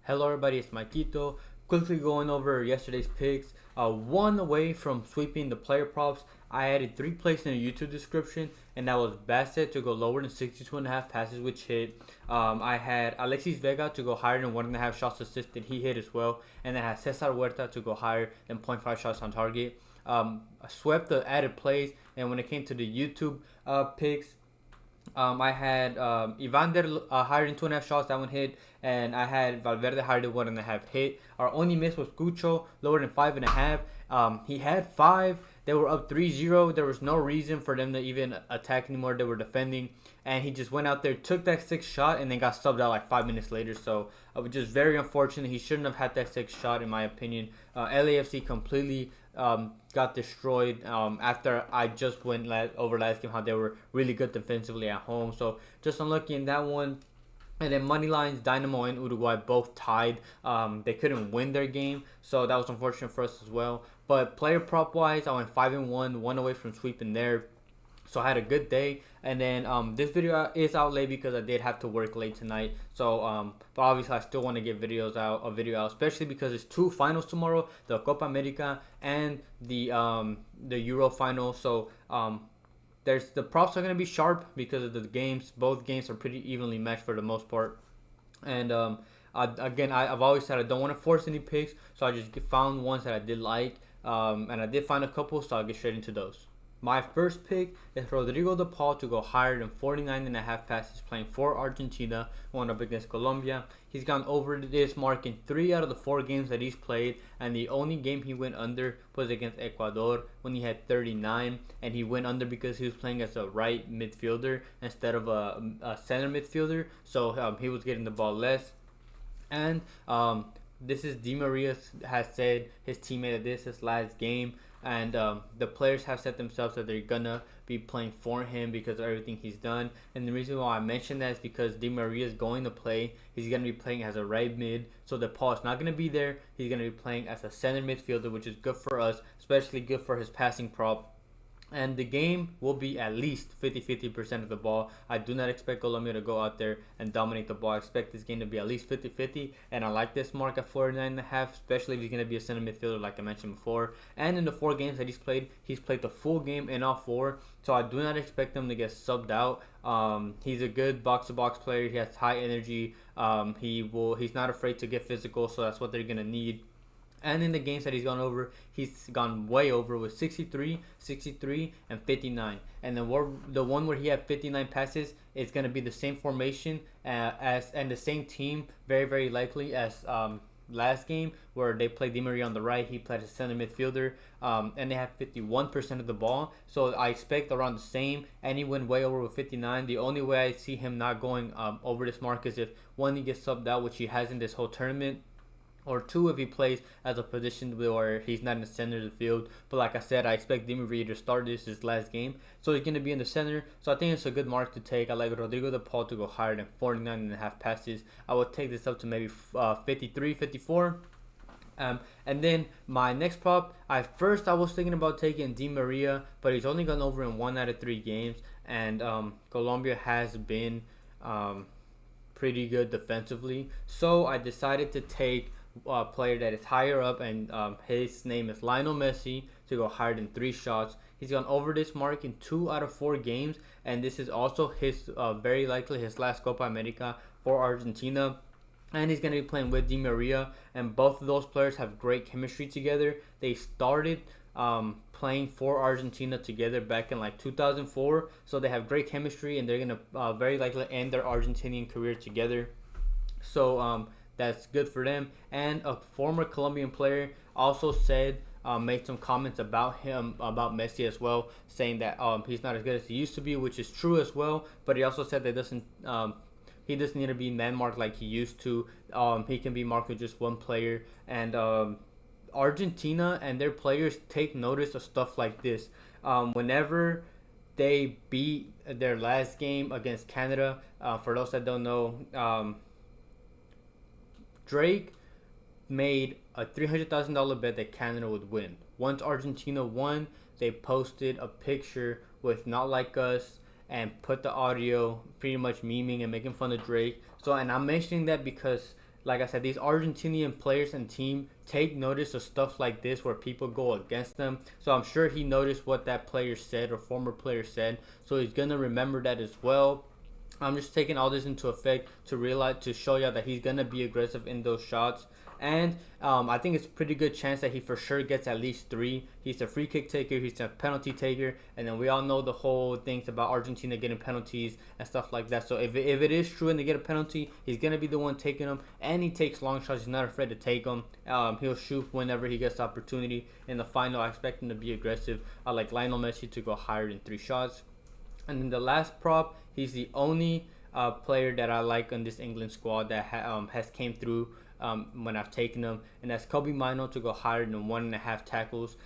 Hello everybody, it's Maikito. Quickly going over yesterday's picks. One away from sweeping the player props. I added 3 plays in the YouTube description, and that was Bassett to go lower than 62.5 passes, which hit. I had Alexis Vega to go higher than 1.5 shots assisted. He hit as well. And then I had Cesar Huerta to go higher than 0.5 shots on target. I swept the added plays, and when it came to the YouTube picks, I had Evander higher than 2.5 shots. That one hit. And I had Valverde higher than 1.5 hit. Our only miss was Cucho, lower than 5.5. He had 5. They were up 3-0. There was no reason for them to even attack anymore. They were defending. And he just went out there, took that 6th shot, and then got subbed out like 5 minutes later. So it was just very unfortunate. He shouldn't have had that 6th shot, in my opinion. LAFC completely got destroyed after I just went over last game how they were really good defensively at home. So just unlucky in that one. And then moneylines, Dynamo and Uruguay both tied. They couldn't win their game, so that was unfortunate for us as well. But player prop wise, I went 5-1, one away from sweeping there. So I had a good day. And then this video is out late because I did have to work late tonight. So but obviously I still want to get a video out, especially because it's 2 finals tomorrow: the Copa America and the Euro final. So there's the props are gonna be sharp because of the games. Both games are pretty evenly matched for the most part. And I've always said I don't want to force any picks, so I just found ones that I did like, and I did find a couple, so I'll get straight into those. My first pick is Rodrigo De Paul to go higher than 49.5 passes playing for Argentina, going up against Colombia. He's gone over this mark in 3 out of the 4 games that he's played, and the only game he went under was against Ecuador when he had 39, and he went under because he was playing as a right midfielder instead of a center midfielder, so he was getting the ball less. And this is Di Maria has said his teammate that this is his last game, and the players have said themselves that they're gonna be playing for him because of everything he's done. And the reason why I mentioned that is because Di Maria is going to play. He's gonna be playing as a right mid, so De Paul is not gonna be there. He's gonna be playing as a center midfielder, which is good for us, especially good for his passing prop. And the game will be at least 50-50% of the ball. I do not expect Colombia to go out there and dominate the ball. I expect this game to be at least 50-50. And I like this mark at 49.5, especially if he's going to be a center midfielder like I mentioned before. And in the 4 games that he's played the full game in all 4. So I do not expect him to get subbed out. He's a good box-to-box player. He has high energy. He's not afraid to get physical, so that's what they're going to need. And in the games that he's gone over, he's gone way over with 63, 63, and 59. And the one where he had 59 passes is going to be the same formation and the same team, very, very likely, as last game where they played Di Maria on the right. He played as a center midfielder, and they have 51% of the ball. So I expect around the same, and he went way over with 59. The only way I see him not going over this mark is if, 1, he gets subbed out, which he hasn't this whole tournament, or 2, if he plays as a position where he's not in the center of the field. But like I said, I expect Di Maria to start his last game, so he's going to be in the center. So I think it's a good mark to take. I like Rodrigo De Paul to go higher than 49.5 passes. I would take this up to maybe 53, 54. And then my next prop, I was thinking about taking Di Maria, but he's only gone over in 1 out of 3 games. And Colombia has been pretty good defensively. So I decided to take player that is higher up, and his name is Lionel Messi, to go higher than 3 shots. He's gone over this mark in 2 out of 4 games, and this is also his very likely his last Copa America for Argentina. And he's going to be playing with Di Maria, and both of those players have great chemistry together. They started playing for Argentina together back in like 2004, so they have great chemistry, and they're going to very likely end their Argentinian career together. So that's good for them. And a former Colombian player also said, made some comments about Messi as well, saying that he's not as good as he used to be, which is true as well. But he also said that he doesn't need to be man marked like he used to. He can be marked with just one player. And Argentina and their players take notice of stuff like this. Whenever they beat their last game against Canada, for those that don't know, Drake made a $300,000 bet that Canada would win. Once Argentina won, they posted a picture with "Not Like Us" and put the audio, pretty much memeing and making fun of Drake. So, and I'm mentioning that because like I said, these Argentinian players and team take notice of stuff like this where people go against them. So I'm sure he noticed what that player said or former player said. So he's gonna remember that as well. I'm just taking all this into effect to realize, to show y'all that he's gonna be aggressive in those shots. And I think it's a pretty good chance that he for sure gets at least 3. He's a free kick taker, he's a penalty taker, and then we all know the whole things about Argentina getting penalties and stuff like that. So if it is true and they get a penalty, he's gonna be the one taking them, and he takes long shots. He's not afraid to take them. He'll shoot whenever he gets the opportunity. In the final, I expect him to be aggressive. I like Lionel Messi to go higher than 3 shots. And then the last prop, he's the only player that I like on this England squad that has came through when I've taken him, and that's Mainoo to go higher than 1.5 tackles.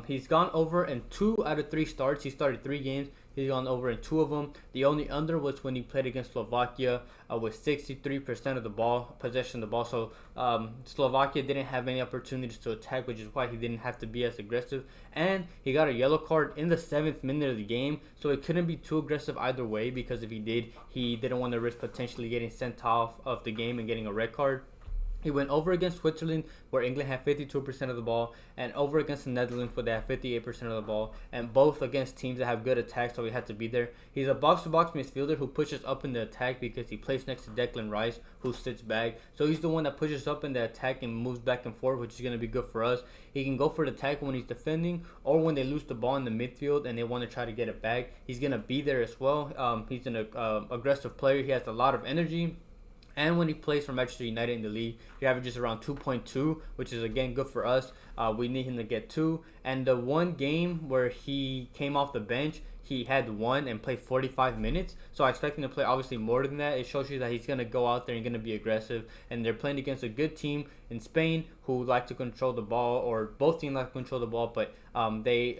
He's gone over in 2 out of 3 starts. He started 3 games. He's gone over in 2 of them. The only under was when he played against Slovakia with 63% of the ball, possession of the ball. So Slovakia didn't have any opportunities to attack, which is why he didn't have to be as aggressive. And he got a yellow card in the 7th minute of the game, so it couldn't be too aggressive either way, because if he did, he didn't want to risk potentially getting sent off of the game and getting a red card. He went over against Switzerland, where England had 52% of the ball, and over against the Netherlands, where they had 58% of the ball, and both against teams that have good attacks, so he had to be there. He's a box-to-box midfielder who pushes up in the attack because he plays next to Declan Rice, who sits back. So he's the one that pushes up in the attack and moves back and forth, which is going to be good for us. He can go for the tackle when he's defending, or when they lose the ball in the midfield and they want to try to get it back. He's going to be there as well. He's an aggressive player. He has a lot of energy. And when he plays for Manchester United in the league, he averages around 2.2, which is, again, good for us. We need him to get 2. And the one game where he came off the bench, he had 1 and played 45 minutes. So I expect him to play obviously more than that. It shows you that he's going to go out there and going to be aggressive. And they're playing against a good team in Spain who like to control the ball, or both teams like to control the ball, but they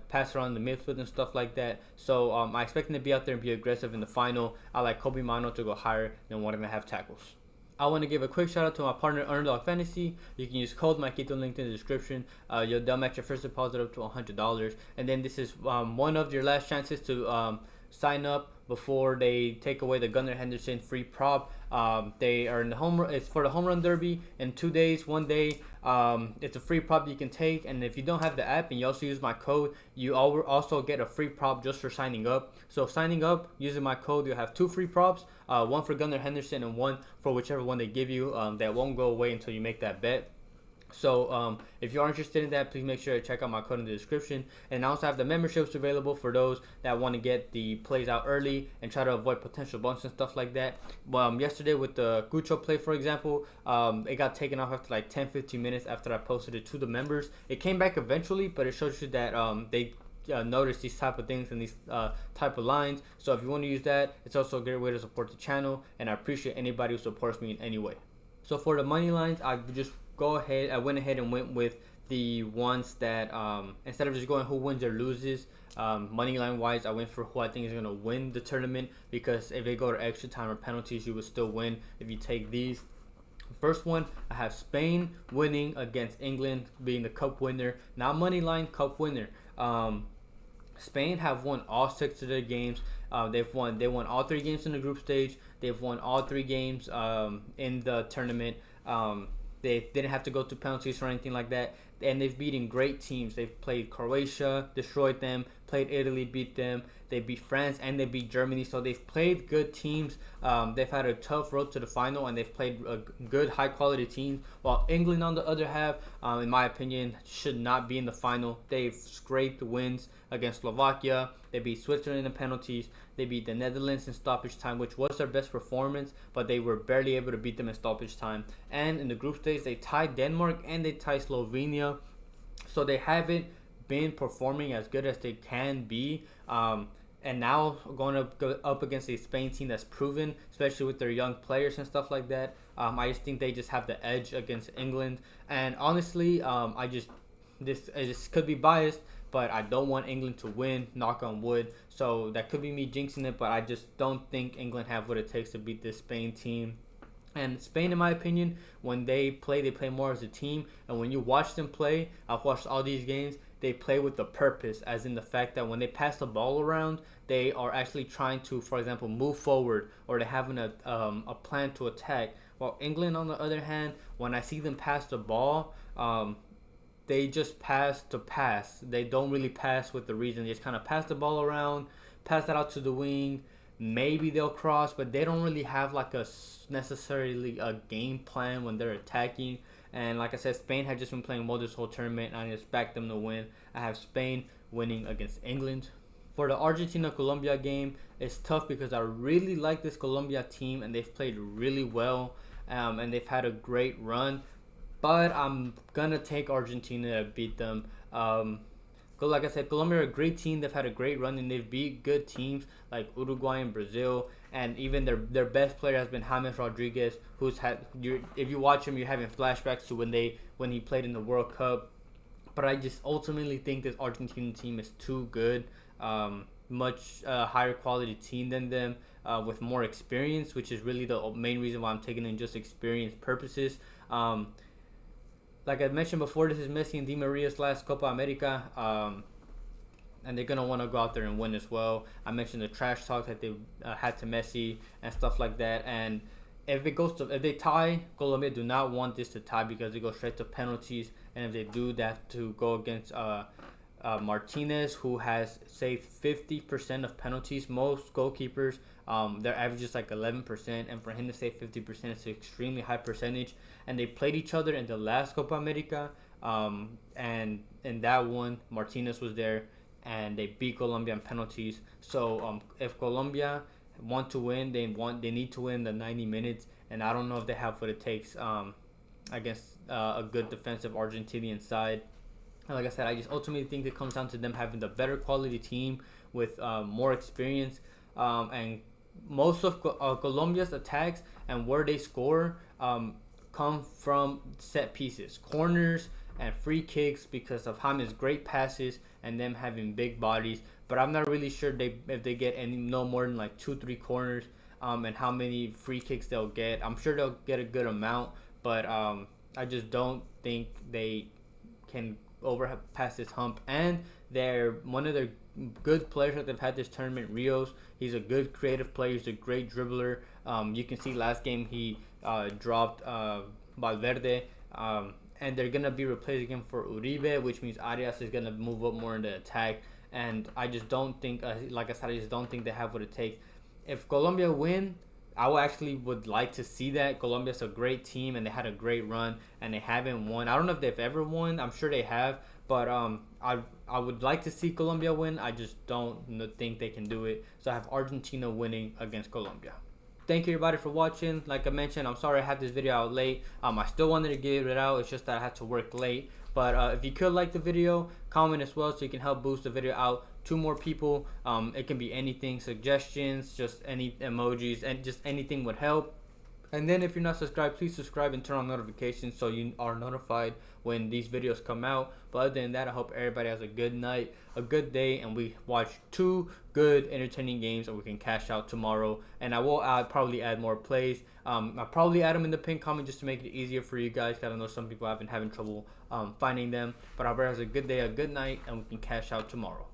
pass around the midfield and stuff like that. So I expect him to be out there and be aggressive in the final. I like Mainoo to go higher than 1.5 tackles. I want to give a quick shout out to my partner Underdog Fantasy. You can use code Maikito linked in the description. They'll match your first deposit up to $100. And then this is one of your last chances to sign up before they take away the Gunnar Henderson free prop. They are in the it's for the home run derby in 2 days, 1 day. It's a free prop you can take, and if you don't have the app and you also use my code, you also get a free prop just for signing up. So signing up using my code, you'll have 2 free props, one for Gunnar Henderson and one for whichever one they give you. That won't go away until you make that bet. So if you are interested in that, please make sure to check out my code in the description. And I also have the memberships available for those that want to get the plays out early and try to avoid potential bumps and stuff like that. Yesterday with the Gucho play, for example, it got taken off after like 10-15 minutes after I posted it to the members. It came back eventually, but it shows you that they notice these type of things and these type of lines. So if you want to use that, it's also a great way to support the channel, and I appreciate anybody who supports me in any way. So for the money lines, I went ahead and went with the ones that instead of just going who wins or loses, money line wise, I went for who I think is going to win the tournament, because if they go to extra time or penalties, you would still win if you take these. First one, I have Spain winning against England, being the cup winner. Not money line, cup winner. Spain have won all 6 of their games. They won all 3 games in the group stage. They've won all 3 games in the tournament. They didn't have to go to penalties or anything like that. And they've beaten great teams. They've played Croatia, destroyed them, played Italy, beat them. They beat France and they beat Germany. So they've played good teams. They've had a tough road to the final, and they've played good, high-quality teams. While England, on the other half, in my opinion, should not be in the final. They've scraped wins against Slovakia. They beat Switzerland in penalties. They beat the Netherlands in stoppage time, which was their best performance, but they were barely able to beat them in stoppage time. And in the group stage, they tied Denmark and they tied Slovenia. So they haven't been performing as good as they can be. And now going up against a Spain team that's proven, especially with their young players and stuff like that. I just think they just have the edge against England. And honestly, this could be biased, but I don't want England to win, knock on wood. So that could be me jinxing it, but I just don't think England have what it takes to beat this Spain team. And Spain, in my opinion, when they play more as a team. And when you watch them play, I've watched all these games, they play with a purpose, as in the fact that when they pass the ball around, they are actually trying to, for example, move forward, or they're having a plan to attack. While England, on the other hand, when I see them pass the ball, they just pass to pass. They don't really pass with the reason. They just kind of pass the ball around, pass that out to the wing. Maybe they'll cross, but they don't really have like a necessarily a game plan when they're attacking. And like I said, Spain had just been playing well this whole tournament, and I just backed them to win. I have Spain winning against England. For the Argentina-Colombia game, it's tough because I really like this Colombia team, and they've played really well, and they've had a great run. But I'm going to take Argentina to beat them. Like I said, Colombia are a great team. They've had a great run, and they've beat good teams like Uruguay and Brazil. And even their best player has been James Rodriguez, who's had. If you watch him, you're having flashbacks to when he played in the World Cup. But I just ultimately think this Argentine team is too good. Much higher quality team than them, with more experience, which is really the main reason why I'm taking in just experience purposes. Like I mentioned before, this is Messi and Di Maria's last Copa America, and they're gonna want to go out there and win as well. I mentioned the trash talk that they had to Messi and stuff like that. And if they tie, Colombia do not want this to tie because they go straight to penalties. And if they do, they have to go against Martinez, who has saved 50% of penalties. Most goalkeepers, their average is like 11%, and for him to save 50%, it's an extremely high percentage. And they played each other in the last Copa America, and in that one, Martinez was there, and they beat Colombia on penalties. So if Colombia want to win, they need to win the 90 minutes, and I don't know if they have what it takes against a good defensive Argentinian side. Like I said, I just ultimately think it comes down to them having the better quality team with more experience, and most of Colombia's attacks and where they score come from set pieces, corners, and free kicks because of James' great passes and them having big bodies. But I'm not really sure if they get no more than like 2-3 corners, and how many free kicks they'll get. I'm sure they'll get a good amount, but I just don't think they can overpass this hump. And they're one of their good players that they've had this tournament, Rios. He's a good creative player. He's a great dribbler. You can see last game he dropped Valverde, and they're gonna be replacing him for Uribe, which means Arias is gonna move up more in the attack. And I just don't think, like I said, I just don't think they have what it takes. If Colombia win, would like to see that. Colombia's a great team, and they had a great run, and they haven't won. I don't know if they've ever won. I'm sure they have, but I would like to see Colombia win. I just don't think they can do it. So I have Argentina winning against Colombia. Thank you everybody for watching. Like I mentioned, I'm sorry I had this video out late. I still wanted to get it out. It's just that I had to work late. But if you could like the video, comment as well so you can help boost the video out to more people. It can be anything, suggestions, just any emojis, and just anything would help. And then if you're not subscribed, please subscribe and turn on notifications so you are notified when these videos come out. But other than that, I hope everybody has a good night, a good day, and we watch 2 good entertaining games, and we can cash out tomorrow. And I will probably add more plays. I'll probably add them in the pinned comment just to make it easier for you guys, because I know some people have been having trouble finding them. But I hope everybody has a good day, a good night, and we can cash out tomorrow.